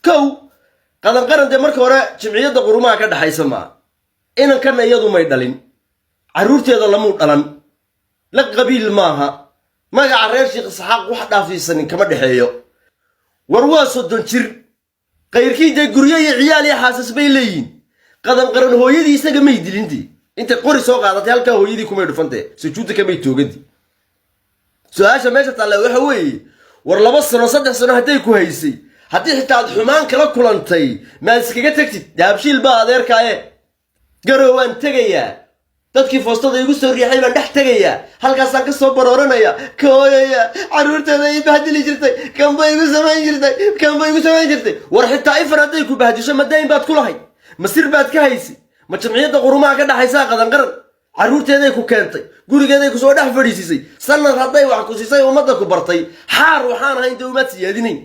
كو قدن قرن دي مركا ورا جمعية قروما كده حيسما إن كان يدو ما يدلين عرورتي هذا لمو دلن لك قبيل ماها ما يعرف شيخ إسحاق وحده في سنين كما دحيو ورواس الدنشر غير كي دي قرية عيالي حاسس بيلين قدن قرن هو يدي يسنق ما يدلين دي انت قوري سوق عادتي هلكا هو يدي كما يدفنتي سجودك ما يتوغدي سؤال ماشي طلع waxa weeye war laba sano saddex sano haday ku haysay hadii xitaa xumaan kala kulantay ma iskaga tagtid daabshiil ba adeerkaaye garowaan tagaya dadkii foostada igu soo riixay baan dhex tagaya halkaas aan ka soo barooranaya kooyaya caruurteeda ay bahdili jirtay kan bay igu samayn jirtay war xitaa ifar haday ku bahdisho madayn baad ku lahayd masir baad ka haysay ma jamciyada qurumaha ka dhaxaysa qadan qaran caruurteeday ku keentay gurigeeday ku soo dhex fadhiisay sanad haday wax ku siisay umada ku bartay xaar waxaan ahayn dawlad siyaadinay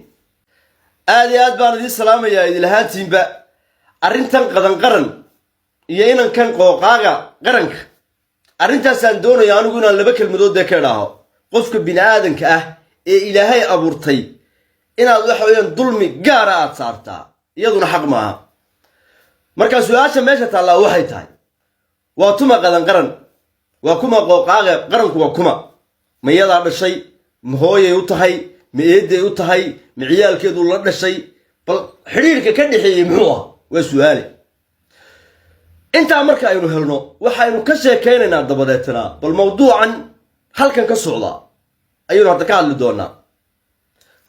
aad baan idin salaamayaa idil ahaantiinba arintan qadan qaran iyo inan kan qooqaaga qaranka arintaas aan doonayo anigu inaan laba kelmadood ka dhaaho qofka bini'aadanka ah ee ilaahay abuurtay inaad wax weeyaan dulmi gaar ah aad saartaa iyaduna xaq maaha marka su'aasha meesha taala waxay tahay waa tuma qadan qaran waa kuma qooqaaga qaranku waa kuma ma yada dhashay ma hooyay u tahay ma eeday u tahay ma ciyaalkeedu la dhashay bal xiriirka ka dhaxeeyay muxuu ah waa su'aale inta marka aynu helno waxaynu ka sheekeynaynaa dabadeetana bal mawduucan halkan ka socda ayuu hadda ka hadli doonaa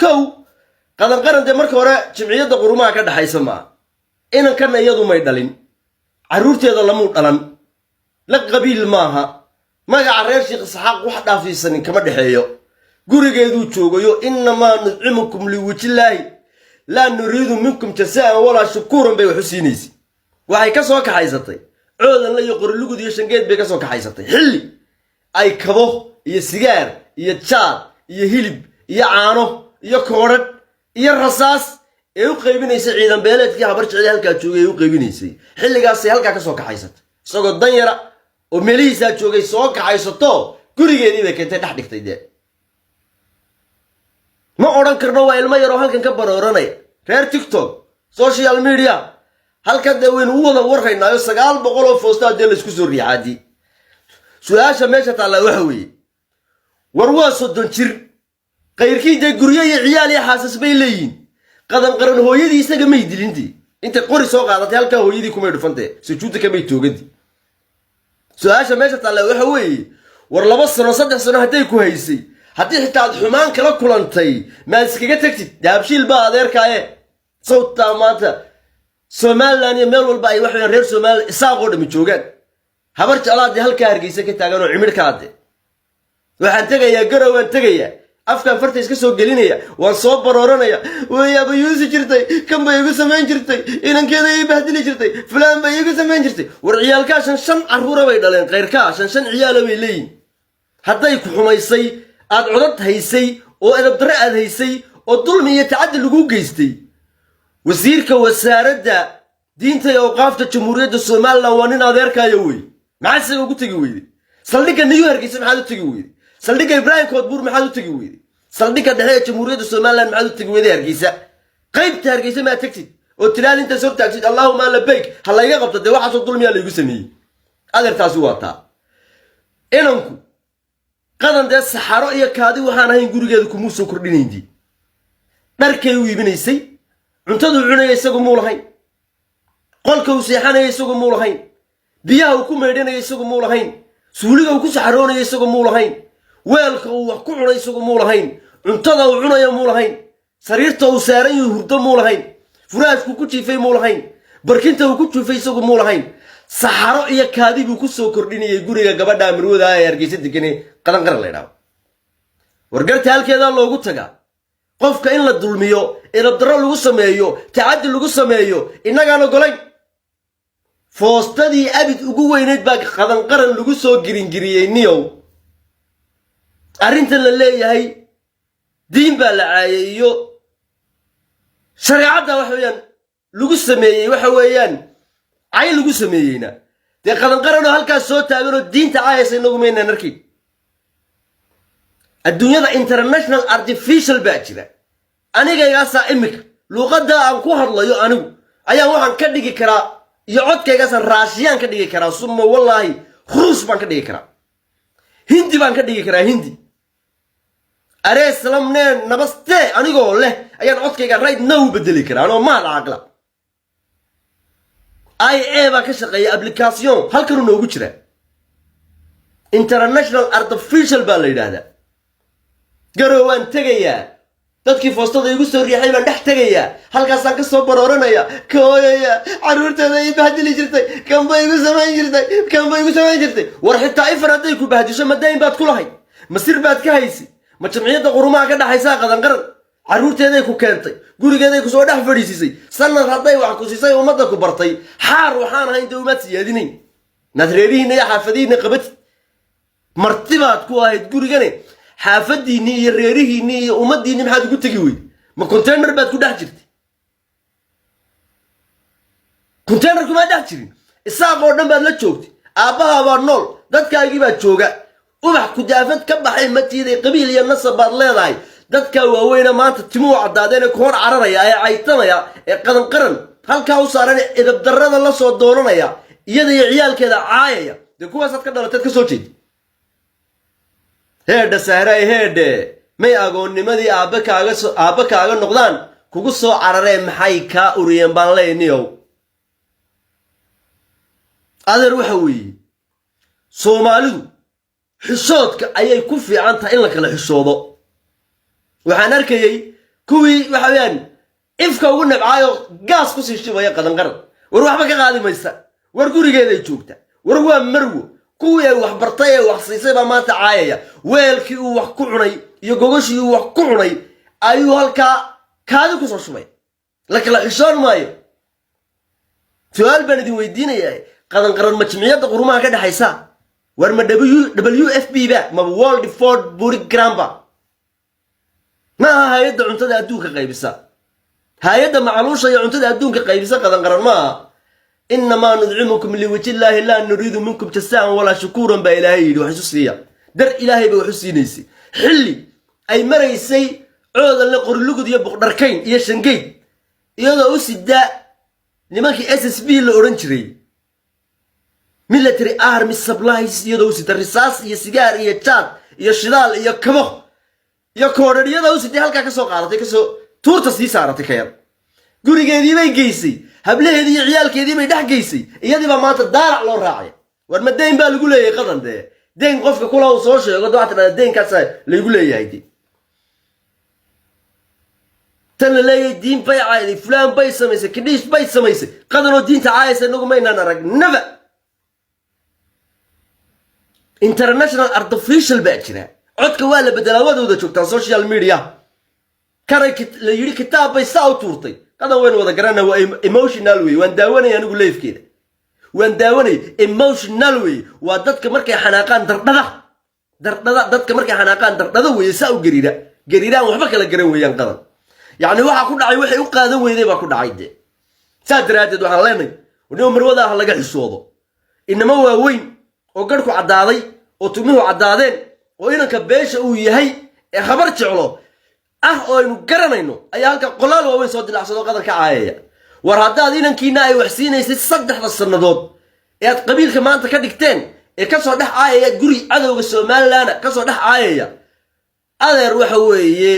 kow qadan qaran de marka hore jimciyada qurumaha ka dhaxaysa ma inan kan iyadu may dhalin caruurteeda lamu dhalan la qabiil maaha magaca reer sheekh Isxaaq wax dhaafiisan kama dhaxeeyo gurigeedu joogayo inma nudcimukum liwajillaahi la nuriidu minkum jazaa wala shukuran bay xusiinaysi waxay ka soo kaxaysatay coodan la iyo qorilugud iyo shangeed bay ka soo kaxaysatay xilli ay kabo iyo sigaar iyo jaad iyo hilib iyo caano iyo koodhad iyo rasaas ee u qaybinaysay ciidan beeleedkii habar jecel halka joogay u qaybinaysay xilligaas ay halka ka soo kaxaysatay isagoo dan yara oo meelihiisa joogay soo kaxaysato gurigeedii bay keentay dhex dhigtay de ma oran karno waa ilmo yar oo halkan ka barooranay reer TikTok social media halka daween u wada warhaynaayo 900 oo foosta de la isku soo riixaadi su'aasha meesha taala waxa weeye war waa soddon jir qayrkii de guriye iyo ciyaal xaasas bay leeyiin qadan qaran hooyadii isaga ma idilindii inta qori soo qaadatay halka hooyadii kuma dhufantay sujuudka ma toogadi su'aasha meesha taala waxa weeye war laba sano saddex sano haday ku haysay hadii xitaa xumaan kala kulantay ma iskaga tagtid daabshiil ba adeerkaaye sawta maanta Somaliland iyo meel walba ay wax weyn reer Soomaali isaaqo dhami joogan habar jalaad halka hargeysa ka taagan oo cimir ka hadde waxaan tagayaa garowan tagayaa afkan farta iska soo gelinaya waan soo barooranaya way aba yuusi jirtay kan bay igu sameyn jirtay inankeeda ay bahdili jirtay fulaan bay igu sameyn jirtay war ciyaalka shan caruura bay dhaleen qeyrka shan ciyaal bay leeyin haday ku xumaysay aad codad haysay oo edab darro aad haysay oo dulmi iyo tacaddi lagu geystay wasiirka wasaaradda diinta iyo awqaafta jamhuuriyadda Soomaaliland waa nin adeerkaayo way maxaa ugu tagi weeyday saldhigga New Hargeysa maxaa u tagi weeyday saldhigga Ibrahim Koodbuur maxaa u tagi weeyday saldhigga dhexe jamhuuriyadda Soomaaliland maxaa u tagi weeyday Hargeysa qaybta Hargeysa ma tagtid oo tilaal inta soo taagtid Allahumma labbayk hal iga qabto de waxa soo dulmiya la igu sameeyay adeertaasi waa taa inanku qadan de saxaro iyo kaadi waxaan ahayn gurigeedu kuma soo kordhinayntii dharkay u iibinaysay cuntadu cunay isagu muu lahayn qolka uu seexanay isagu muu lahayn biyaha uu ku meedhanay isagu muu lahayn suuliga uu ku saxaroonay isagu muu lahayn weelka uu wax ku cunay isagu muu lahayn cuntada uu cunay muu lahayn sariirta uu saaran yahay hurdo muu lahayn furaashku ku jiifay muu lahayn barkinta uu ku jiifay isagu muu lahayn saxaro iyo kaadi buu ku soo kordhinayay guriga gabadha Marwada ay Hargeysa deganay qadan qaran leeyahay wargarta halkeeda loogu tagaa qofka in la dulmiyo edab darro lagu sameeyo tacaddi lagu sameeyo inagaan ogolayn foostadii abid ugu weyneed baa qadan qaran lagu soo giringiriyay niyow arinta la leeyahay diin baa la caayeeyo shariicada wax weeyaan lagu sameeyay waxa weeyaan ay lagu sameeyayna de qadan qaran halkaas soo taagan oo diinta caayaysa inagu meena narkii adduunyada international artificial baa jira aniga yaasa imika luqadda aan ku hadlayo anigu ayaan waxaan ka dhigi karaa iyo codkaygaasaan raashiyaan ka dhigi karaa summa wallaahi ruus baan ka dhigi karaa hindi baan ka dhigi karaa hindi aree salamneen nabaste anigoo leh ayaan codkayga right now bedeli karaa anoo maal caaqla IA baa ka shaqeeya application halkanuu noogu jira international artificial baa la yidhaahdaa garow waan tegayaa dadkii foostada igu soo riixay baan dhex tegayaa halkaasaan ka soo barooranaya kooyaya carruurteeda ii bahdili jirtay kanba igu samayn jirtay war xitaa ifar hadday ku bahdisho madayn baad ku lahay masir baad ka haysi ma jamciyadda qurumaha ka dhaxaysaa qadanqaran carruurteeday ku keentay gurigeeday ku soo dhex fadhiisisay sanad hadday wax ku siisay ummadda ku bartay xaar waxaan ahayn dee umaad siyaadinayn naad reerihiinna iyo xaafadihiinna qabati martibaad ku ahayd gurigane xaafadiinni iyo reerihiinni iyo ummaddiinni maxaad ugu tegi weyd ma container baad ku dhex jirtay container kumaa dhex jirin isaaqoo dhan baad la joogtay aabbahaa baa nool dadkaagii baa jooga ubax kudaafad ka baxay matiiday qabiil iyo nasab baad leedahay dadka waaweyna maanta timuu caddaadeen ee ku hor cararaya ee caytamaya ee qadanqaran halkaa u saaran edabdarrada la soo doonanaya iyada iyo ciyaalkeeda caayaya dee kuwaasaad ka dhalateed ka soo jeedi heedha sahray heedhe may agoonnimadii aabba kaaga noqdaan kugu soo cararee maxay kaa uriyeen baan leyniyow adeer waxa weeye soomaalidu xishoodka ayay ku fiican tahay in la kala xishoodo waxaan arkayay kuwii waxa weeyaan ifka ugu nabcaayo gaas ku sii shibaya qadanqaran war waxba ka qaadi maysa war gurigeeday joogta war waa marwo kuwii ay wax bartay ee wax siisay baa maanta caayaya weelkii uu wax ku cunay iyo gogashii uu wax ku cunay ayuu halkaa kaadi ku soo shubay la kala xishoon maayo su'aal baan idin weydiinayaa qadanqaran ma jamciyadda qurumaha ka dhaxaysa war ma WFP ba ma World Food Program ba ma hay'adda cuntada adduunka qaybisa hay'adda macluusha iyo cuntada adduunka qaybisa qadanqaran ma inma nud'imukum liwajhillahi la nuriidu minkum jazaa'an wala shukuran ba ilaahay yidhi wax xusiya dar ilaahay ba wax xusiinaysi xilli ay maraysay coodan la qorlugud iyo buqdarkayn iyo shangeyd iyadoo u sida nimankii SSB la oran jiray military army supplies iyadoo u sida risaas iyo sigaar iyo jaad iyo shidaal iyo kabo iyo koodhadhiyada u sida halka ka soo qaadatay ka soo tuurta sii saaratay ka yar gurigeedii bay geysay hablaheedii iyo ciyaalkeedii bay dhex geysay iyadii baa maanta daarac loo raacay war ma deyn baa lagu leeyahay qadan dee deyn qofka kula uu soo sheego dadka dhada deynkaas lagu leeyahay dii tan la leeyahay diin bay caayday fulaan bay samaysay kidhiis bay samaysay qadan oo diinta caayaysa nagu maynaan arag never international artificial baa jira codka waa la bedelaa wadooda joogtaan social media karay la yiri kitaab bay saa u tuurtay qadan weyn wada garanaa waa emotional way waan daawanay anigu leefkeeda waan daawanay emotional way waa dadka markay xanaaqaan dardhada dadka markay xanaaqaan dardhada way saa u gariiraan waxba kala garan weeyaan qadan yaani waxa ku dhacay waxay u qaadan weeyday baa ku dhacay de saadaraadid waxaan leenahay wadoo marwada ah laga xisoodo inama waa weyn oo garku cadaaday oo tumihu cadaadeen oo inanka beesha uu yahay ee khabar jeclo oo aynu garanayno ayaa halka qolaal waaweyn soo dilacsado qadan ka caayaya war haddaad inankiina ay wax siinaysay 3 sanadood ee aad qabiilka maanta ka dhigteen ee ka soo dhex caayaya guri cadowga Soomaaliland ka soo dhex caayaya adeer waxa weeye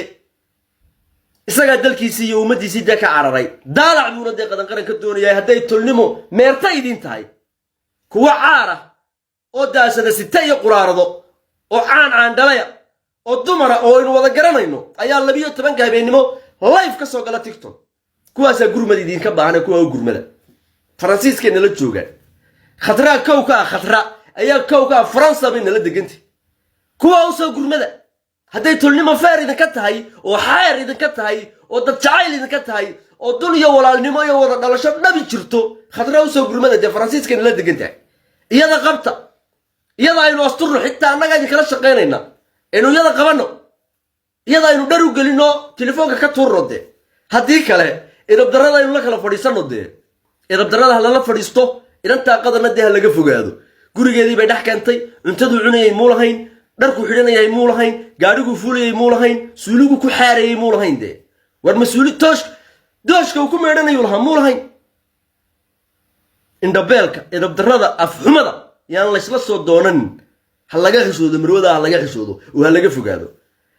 isaga dalkiisii iyo ummadiisii ka cararay daalac buuna de qadan qaran ka doonayay hadday tolnimo meerta idin tahay kuwa caara oo daasada sita iyo quraarado oo caan dhalaya oo dumara oo aynu wada garanayno ayaa 12 habeenimo live ka soo gala TikTok kuwaasa gurmad idin ka baahan kuwa gurmada Faransiiskeena la jooga khadra khadra ayaa kowka Faransa bay nala degantay kuwa u soo gurmada hadday tolnimo faar idin ka tahay oo xaar idin ka tahay oo dad jacayl idin ka tahay oo dunya walaalnimo iyo wada dhalasho dhabi jirto khadra u soo gurmada de Faransiiskeena la degantay iyada qabta iyada aynu asturno xitaa annaga idin kala shaqeynayna inuu iyada qabano iyada aynu dharu gelino telefoonka ka tuurno de haddii kale idabdarrada aynu la kala fadhiisano de idabdarrada la fadhiisto inanta qadana de laga fogaado gurigeedii bay dhex keentay cuntadu cunayay muu lahayn dharku xidhanayay muu lahayn gaadhigu fuulayay muu lahayn suuligu ku xaareeyay muu lahayn de war masuuli دوشك وكم يدنا يلهم مولهين إن دبالك إذا بدرنا أفهمنا يعني ليش لا صوت دونن هلا جا خسود مرودا هلا جا خسوده وهلا جا فجاده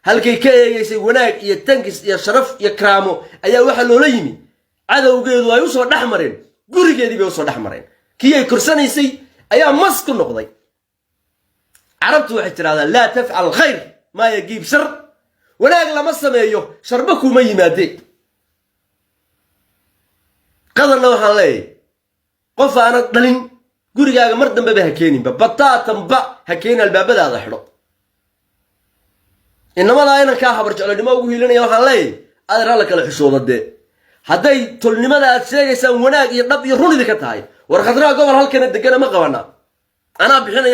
هل كي يسوي هناك يتنكس يا شرف يا كرامه أي واحد لوليمي هذا وجده ويوصل أحمرين قولي كذي بيوصل أحمرين كي يكرسني يسي أي مسك النقضي عرفت واحد هذا لا تفعل الخير ما يجيب شر ولا أغلى مسمى أيوه شربكوا ما يمادي قدر لو حلي قف أنا دلين قولي جا مردم ببه هكيني ببطاطم با هكين الباب هذا حلو إنما لا أنا كاها برجع لي ما أقول لنا يا حلي أنا رالك الحصول ده هداي تقول لماذا أتساق يسووناك يضرب يروني ذكتهاي ورخدرها قبل هالكنت دقنا ما قوانا أنا بحين